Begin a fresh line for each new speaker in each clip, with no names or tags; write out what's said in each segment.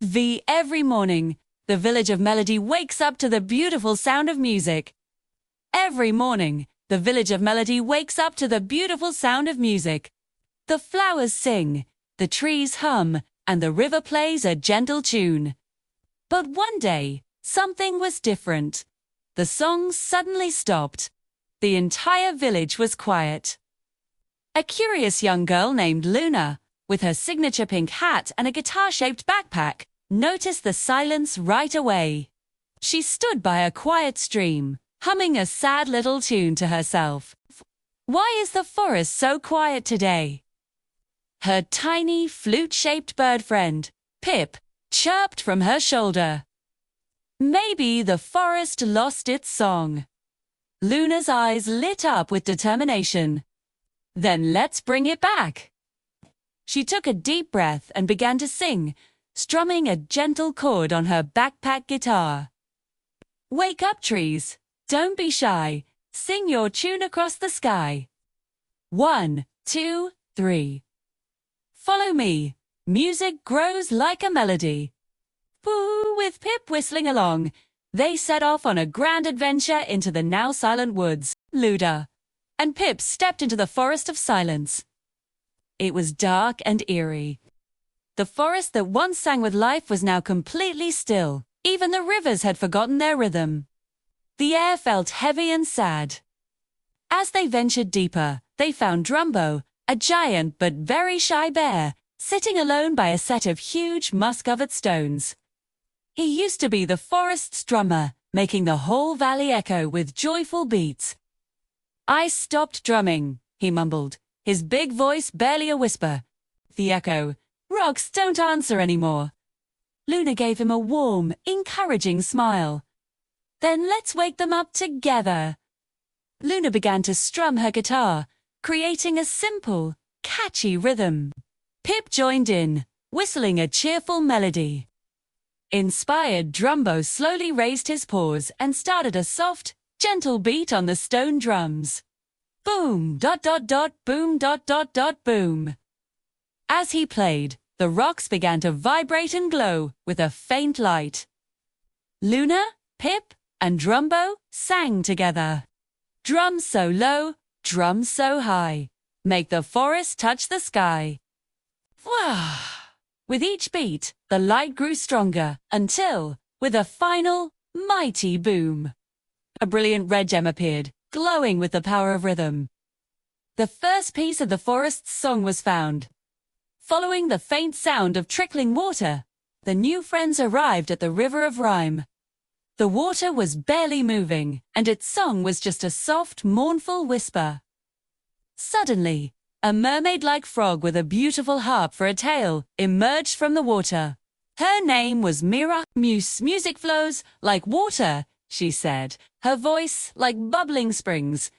Every morning, the village of Melody wakes up to the beautiful sound of music. Every morning, the village of Melody wakes up to the beautiful sound of music. The flowers sing, the trees hum, and the river plays a gentle tune. But one day, something was different. The song suddenly stopped. The entire village was quiet. A curious young girl named Luna, with her signature pink hat and a guitar-shaped backpack, noticed the silence right away. She stood by a quiet stream, humming a sad little tune to herself. Why is the forest so quiet today? Her tiny, flute-shaped bird friend, Pip, chirped from her shoulder. Maybe the forest lost its song. Luna's eyes lit up with determination. Then let's bring it back. She took a deep breath and began to sing, strumming a gentle chord on her backpack guitar. Wake up, trees. Don't be shy. Sing your tune across the sky. 1, 2, 3. Follow me. Music grows like a melody. Woo, with Pip whistling along, they set off on a grand adventure into the now silent woods. Luda and Pip stepped into the forest of silence. It was dark and eerie. The forest that once sang with life was now completely still. Even the rivers had forgotten their rhythm. The air felt heavy and sad. As they ventured deeper, they found Drumbo, a giant but very shy bear, sitting alone by a set of huge moss-covered stones. He used to be the forest's drummer, making the whole valley echo with joyful beats. I stopped drumming, he mumbled, his big voice barely a whisper. The echo, rocks don't answer anymore. Luna gave him a warm, encouraging smile. Then let's wake them up together. Luna began to strum her guitar, creating a simple, catchy rhythm. Pip joined in, whistling a cheerful melody. Inspired, Drumbo slowly raised his paws and started a soft, gentle beat on the stone drums. Boom, dot dot dot, boom, dot dot dot, boom. As he played, the rocks began to vibrate and glow with a faint light. Luna, Pip, and Drumbo sang together. Drums so low, drums so high, make the forest touch the sky. Wah! With each beat, the light grew stronger until, with a final, mighty boom, a brilliant red gem appeared, glowing with the power of rhythm. The first piece of the forest's song was found. Following the faint sound of trickling water, the new friends arrived at the River of Rhyme. The water was barely moving, and its song was just a soft, mournful whisper. Suddenly, a mermaid-like frog with a beautiful harp for a tail emerged from the water. Her name was Mira. Music flows like water, she said, her voice like bubbling springs.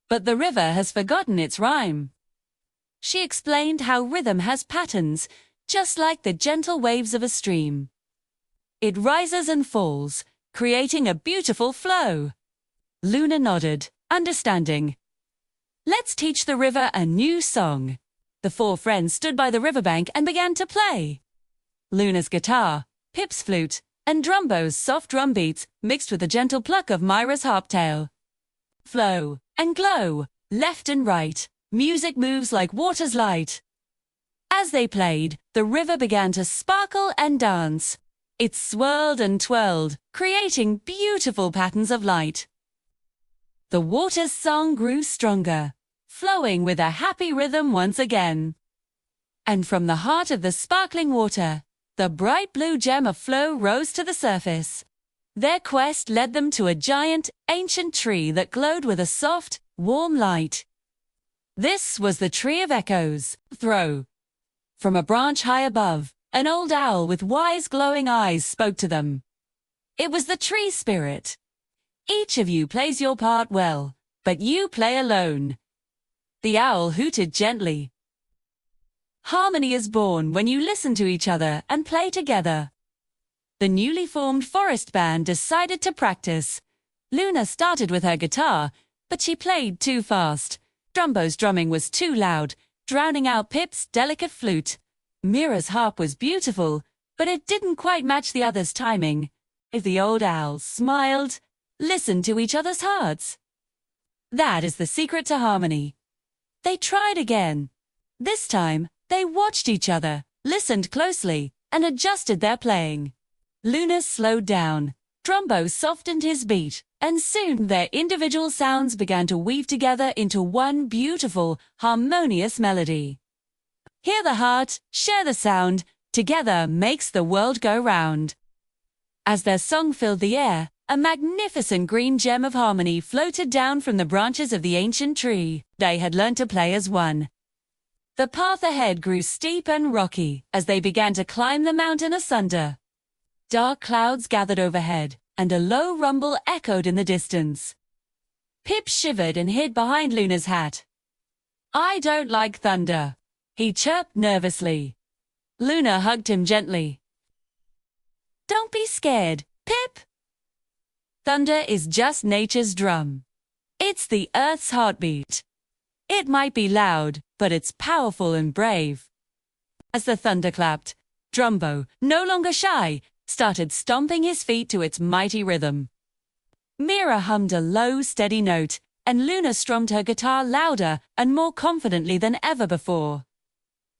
But the river has forgotten its rhyme. She explained how rhythm has patterns, just like the gentle waves of a stream. It rises and falls, creating a beautiful flow. Luna nodded, understanding. Let's teach the river a new song. The four friends stood by the riverbank and began to play. Luna's guitar, Pip's flute, and Drumbo's soft drum beats mixed with the gentle pluck of Myra's harp tail. Flow and glow, left and right, music moves like water's light. As they played, the river began to sparkle and dance. It swirled and twirled, creating beautiful patterns of light. The water's song grew stronger, flowing with a happy rhythm once again. And from the heart of the sparkling water, the bright blue gem of flow rose to the surface. Their quest led them to a giant, ancient tree that glowed with a soft, warm light. This was the Tree of Echoes. Throw. From a branch high above, an old owl with wise glowing eyes spoke to them. It was the tree spirit. Each of you plays your part well, but you play alone. The owl hooted gently. Harmony is born when you listen to each other and play together. The newly formed forest band decided to practice. Luna started with her guitar, but she played too fast. Drumbo's drumming was too loud, drowning out Pip's delicate flute. Mira's harp was beautiful, but it didn't quite match the others' timing. If the old owls smiled, listened to each other's hearts. That is the secret to harmony. They tried again. This time, they watched each other, listened closely, and adjusted their playing. Luna slowed down. Drumbo softened his beat, and soon their individual sounds began to weave together into one beautiful, harmonious melody. Hear the heart, share the sound, together makes the world go round. As their song filled the air, a magnificent green gem of harmony floated down from the branches of the ancient tree. They had learned to play as one. The path ahead grew steep and rocky as they began to climb the mountain asunder. Dark clouds gathered overhead, and a low rumble echoed in the distance. Pip shivered and hid behind Luna's hat. "I don't like thunder," he chirped nervously. Luna hugged him gently. "Don't be scared, Pip. Thunder is just nature's drum. It's the earth's heartbeat. It might be loud, but it's powerful and brave." As the thunder clapped, Drumbo, no longer shy, started stomping his feet to its mighty rhythm. Mira hummed a low, steady note, and Luna strummed her guitar louder and more confidently than ever before.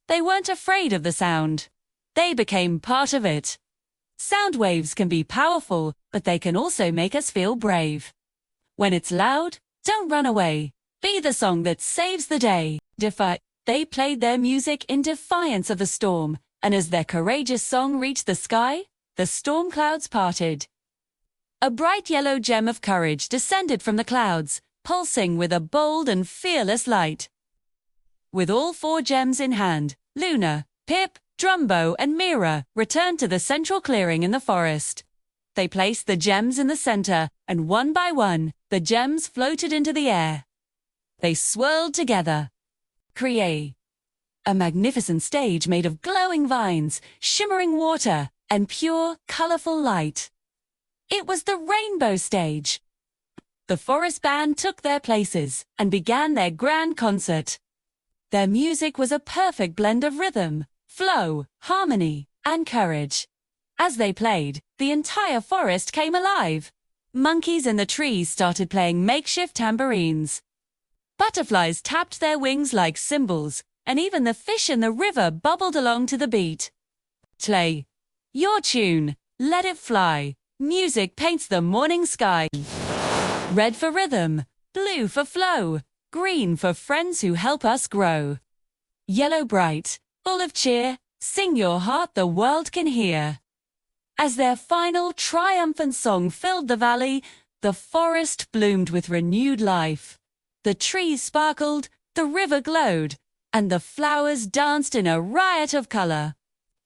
They weren't afraid of the sound. They became part of it. Sound waves can be powerful, but they can also make us feel brave. When it's loud, don't run away. Be the song that saves the day. They played their music in defiance of the storm, and as their courageous song reached the sky, the storm clouds parted. A bright yellow gem of courage descended from the clouds, pulsing with a bold and fearless light. With all 4 gems in hand, Luna, Pip, Drumbo, and Mira returned to the central clearing in the forest. They placed the gems in the center, and one by one, the gems floated into the air. They swirled together. Create a magnificent stage made of glowing vines, shimmering water, and pure, colorful light. It was the rainbow stage. The forest band took their places and began their grand concert. Their music was a perfect blend of rhythm, flow, harmony, and courage. As they played, the entire forest came alive. Monkeys in the trees started playing makeshift tambourines. Butterflies tapped their wings like cymbals, and even the fish in the river bubbled along to the beat. Play your tune, let it fly. Music paints the morning sky. Red for rhythm, blue for flow, green for friends who help us grow. Yellow bright, full of cheer, sing your heart the world can hear. As their final triumphant song filled the valley, the forest bloomed with renewed life. The trees sparkled, the river glowed, and the flowers danced in a riot of color.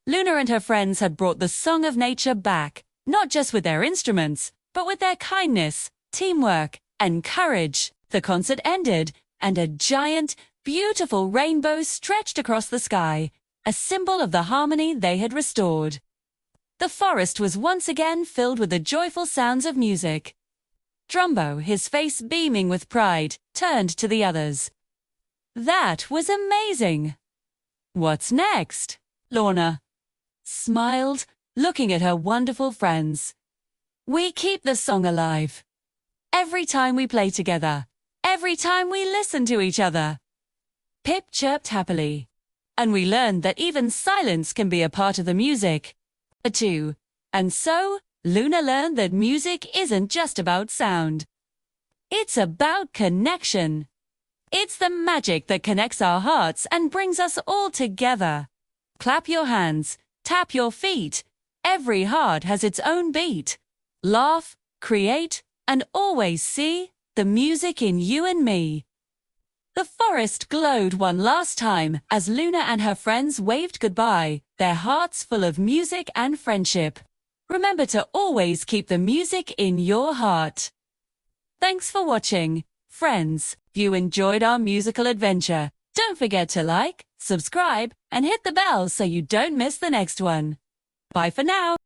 Luna and her friends had brought the song of nature back, not just with their instruments, but with their kindness, teamwork, and courage. The concert ended, and a giant, beautiful rainbow stretched across the sky, a symbol of the harmony they had restored. The forest was once again filled with the joyful sounds of music. Drumbo, his face beaming with pride, turned to the others. "That was amazing." "What's next?" Lorna smiled, looking at her wonderful friends. "We keep the song alive. Every time we play together, every time we listen to each other." Pip chirped happily. "And we learned that even silence can be a part of the music, too. And so, Luna learned that music isn't just about sound. It's about connection. It's the magic that connects our hearts and brings us all together. Clap your hands, tap your feet. Every heart has its own beat. Laugh, create, and always see the music in you and me." The forest glowed one last time as Luna and her friends waved goodbye, their hearts full of music and friendship. Remember to always keep the music in your heart. Thanks for watching, friends. If you enjoyed our musical adventure, don't forget to like, subscribe, and hit the bell so you don't miss the next one. Bye for now.